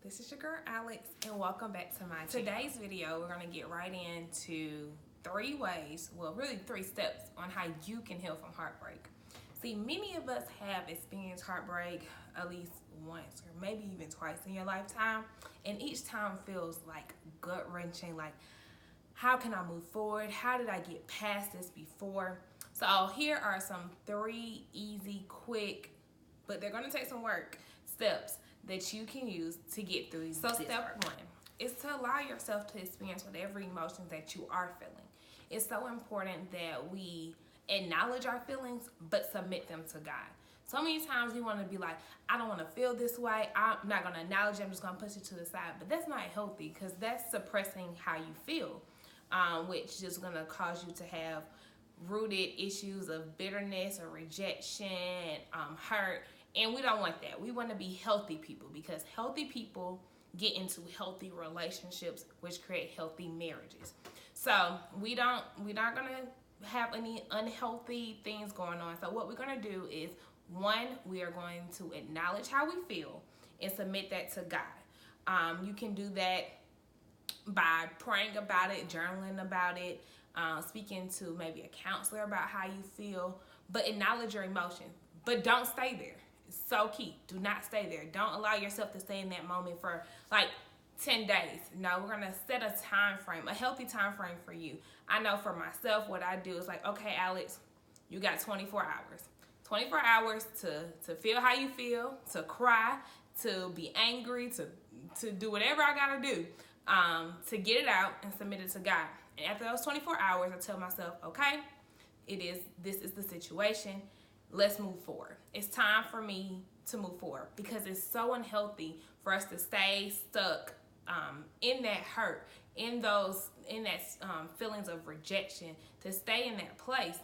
This is your girl Alex, and welcome back to my channel. Today's video, we're going to get right into 3 ways, well really 3 steps on how you can heal from heartbreak. See, many of us have experienced heartbreak at least once or maybe even twice in your lifetime, and each time feels like gut-wrenching, like how can I move forward? How did I get past this before? So here are some 3 easy, quick, but they're going to take some work, steps that you can use to get through these. So step 1 is to allow yourself to experience whatever emotions that you are feeling. It's so important that we acknowledge our feelings, but submit them to God. So many times we want to be like, I don't want to feel this way. I'm not going to acknowledge it. I'm just going to push it to the side. But that's not healthy, because that's suppressing how you feel, which is just going to cause you to have rooted issues of bitterness or rejection, hurt. And we don't want that. We want to be healthy people, because healthy people get into healthy relationships, which create healthy marriages. So we're not going to have any unhealthy things going on. So what we're going to do is, 1, we are going to acknowledge how we feel and submit that to God. You can do that by praying about it, journaling about it, speaking to maybe a counselor about how you feel, but acknowledge your emotions. But don't stay there. It's so key. Do not stay there. Don't allow yourself to stay in that moment for like 10 days. No, we're going to set a time frame, a healthy time frame for you. I know for myself, what I do is like, okay, Alex, you got 24 hours. 24 hours to feel how you feel, to cry, to be angry, to do whatever I got to do, to get it out and submit it to God. And after those 24 hours, I tell myself, okay, this is the situation. Let's move forward. It's time for me to move forward, because it's so unhealthy for us to stay stuck in that hurt, in that feelings of rejection, to stay in that place.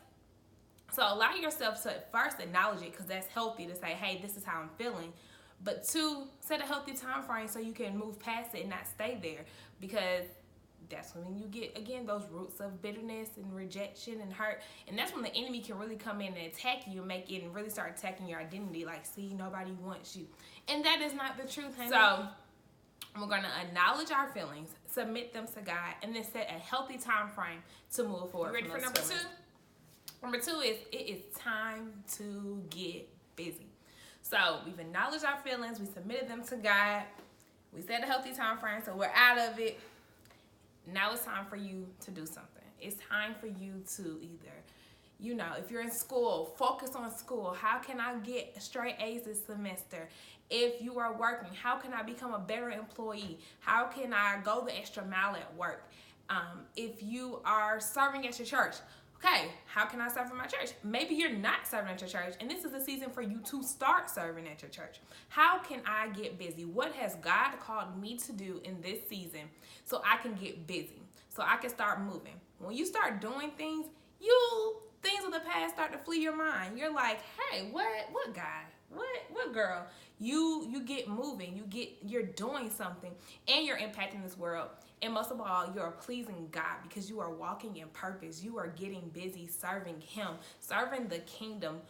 So allow yourself to first acknowledge it, because that's healthy to say, hey, this is how I'm feeling. But 2, set a healthy time frame so you can move past it and not stay there, because that's when you get, again, those roots of bitterness and rejection and hurt. And that's when the enemy can really come in and attack you and really start attacking your identity. Like, see, nobody wants you. And that is not the truth, honey. So we're going to acknowledge our feelings, submit them to God, and then set a healthy time frame to move forward. You ready for number 2? Number 2 is, it is time to get busy. So we've acknowledged our feelings, we submitted them to God, we set a healthy time frame, so we're out of it. Now it's time for you to do something. It's time for you to either, if you're in school, focus on school. How can I get straight A's this semester? If you are working, how can I become a better employee? How can I go the extra mile at work? If you are serving at your church, okay, how can I serve in my church? Maybe you're not serving at your church, and this is the season for you to start serving at your church. How can I get busy? What has God called me to do in this season so I can get busy, so I can start moving? When you start doing things, things of the past start to flee your mind. You're like, hey, what guy? What girl? You get moving. You're doing something, and you're impacting this world. And most of all, you're pleasing God, because you are walking in purpose. You are getting busy serving Him, serving the kingdom,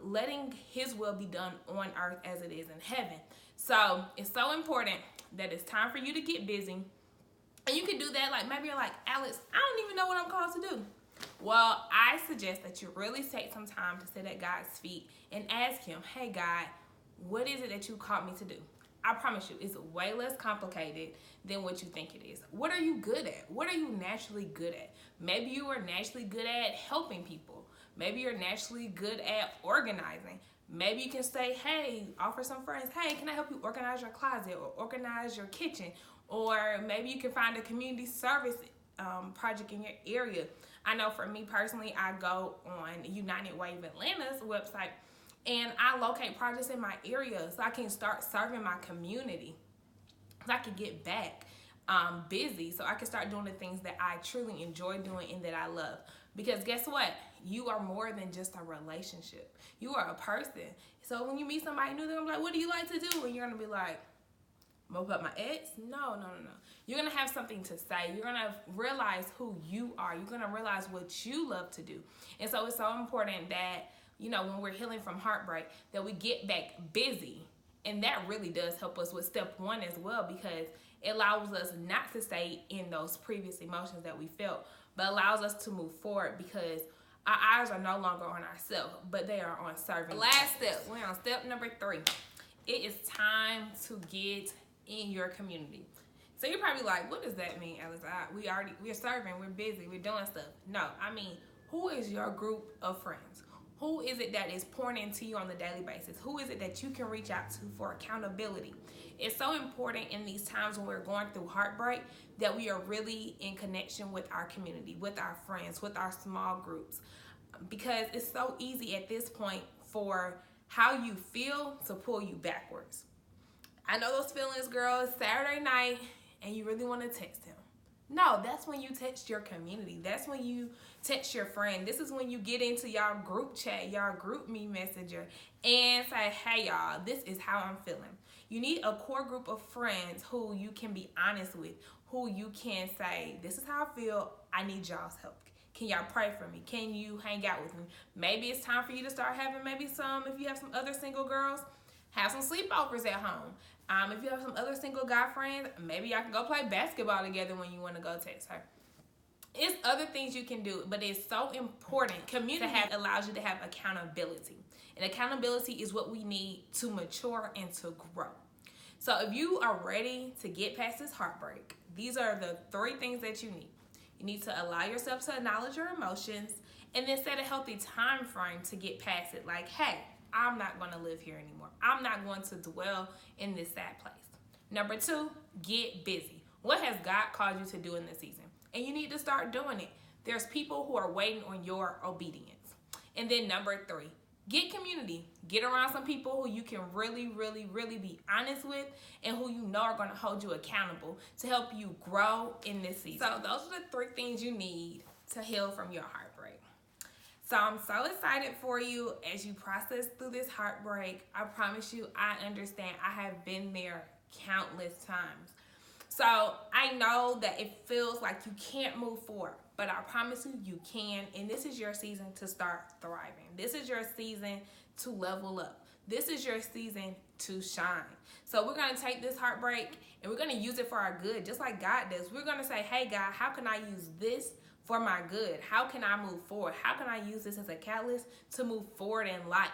letting His will be done on earth as it is in heaven. So it's so important that it's time for you to get busy. And you can do that, like maybe you're like, Alex, I don't even know what I'm called to do. Well, I suggest that you really take some time to sit at God's feet and ask Him, hey God, what is it that you called me to do? I promise you, it's way less complicated than what you think it is. What are you good at? What are you naturally good at? Maybe you are naturally good at helping people. Maybe you're naturally good at organizing. Maybe you can say, hey, offer some friends, hey, can I help you organize your closet or organize your kitchen? Or maybe you can find a community service project in your area. I know for me personally, I go on United Way of Atlanta's website, and I locate projects in my area so I can start serving my community, so I can get back busy, so I can start doing the things that I truly enjoy doing and that I love. Because guess what? You are more than just a relationship. You are a person. So when you meet somebody new, they're gonna be like, what do you like to do? And you're gonna be like, mop up my ex? No. You're gonna have something to say. You're gonna realize who you are. You're gonna realize what you love to do. And so it's so important that, when we're healing from heartbreak, that we get back busy And that really does help us with step 1 as well, because it allows us not to stay in those previous emotions that we felt, but allows us to move forward, because our eyes are no longer on ourselves, but they are on serving. Last step, we're on step number 3. It is time to get in your community. So you're probably like, what does that mean, Alice? We're serving, we're busy, we're doing stuff. No, I mean, who is your group of friends? Who is it that is pouring into you on the daily basis? Who is it that you can reach out to for accountability? It's so important in these times when we're going through heartbreak that we are really in connection with our community, with our friends, with our small groups. Because it's so easy at this point for how you feel to pull you backwards. I know those feelings, girl. It's Saturday night and you really want to text him. No, that's when you text your community. That's when you text your friend. This is when you get into y'all group chat, y'all group me messenger, and say, hey y'all, this is how I'm feeling. You need a core group of friends who you can be honest with, who you can say, this is how I feel, I need y'all's help. Can y'all pray for me? Can you hang out with me? Maybe it's time for you to start having if you have some other single girls, have some sleepovers at home. If you have some other single guy friends, maybe y'all can go play basketball together when you want to go text her. It's other things you can do, but it's so important. Community allows you to have accountability. And accountability is what we need to mature and to grow. So if you are ready to get past this heartbreak, these are the 3 things that you need. You need to allow yourself to acknowledge your emotions and then set a healthy time frame to get past it. Like, hey, I'm not going to live here anymore. I'm not going to dwell in this sad place. Number 2, get busy. What has God called you to do in this season? And you need to start doing it. There's people who are waiting on your obedience. And then number 3, get community. Get around some people who you can really, really, really be honest with and who you know are going to hold you accountable to help you grow in this season. So those are the 3 things you need to heal from your heartbreak. So I'm so excited for you as you process through this heartbreak. I promise you, I understand. I have been there countless times. So I know that it feels like you can't move forward, but I promise you, you can. And this is your season to start thriving. This is your season to level up. This is your season to shine. So we're going to take this heartbreak and we're going to use it for our good, just like God does. We're going to say, hey, God, how can I use this for my good? How can I move forward? How can I use this as a catalyst to move forward in life?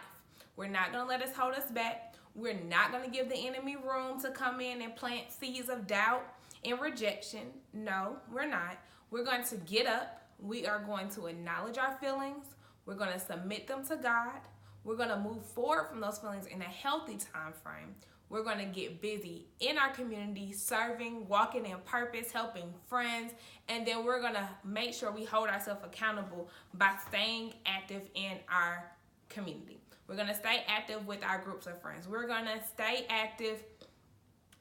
We're not going to let it hold us back. We're not going to give the enemy room to come in and plant seeds of doubt and rejection. No, we're not. We're going to get up. We are going to acknowledge our feelings. We're going to submit them to God. We're going to move forward from those feelings in a healthy time frame. We're going to get busy in our community, serving, walking in purpose, helping friends, and then we're going to make sure we hold ourselves accountable by staying active in our community. We're going to stay active with our groups of friends. We're going to stay active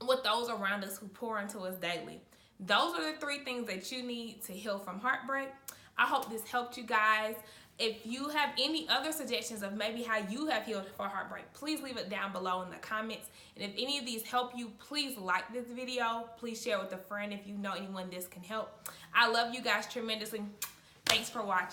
with those around us who pour into us daily. Those are the 3 things that you need to heal from heartbreak. I hope this helped you guys. If you have any other suggestions of maybe how you have healed for heartbreak, please leave it down below in the comments. And if any of these help you, please like this video. Please share with a friend if you know anyone this can help. I love you guys tremendously. Thanks for watching.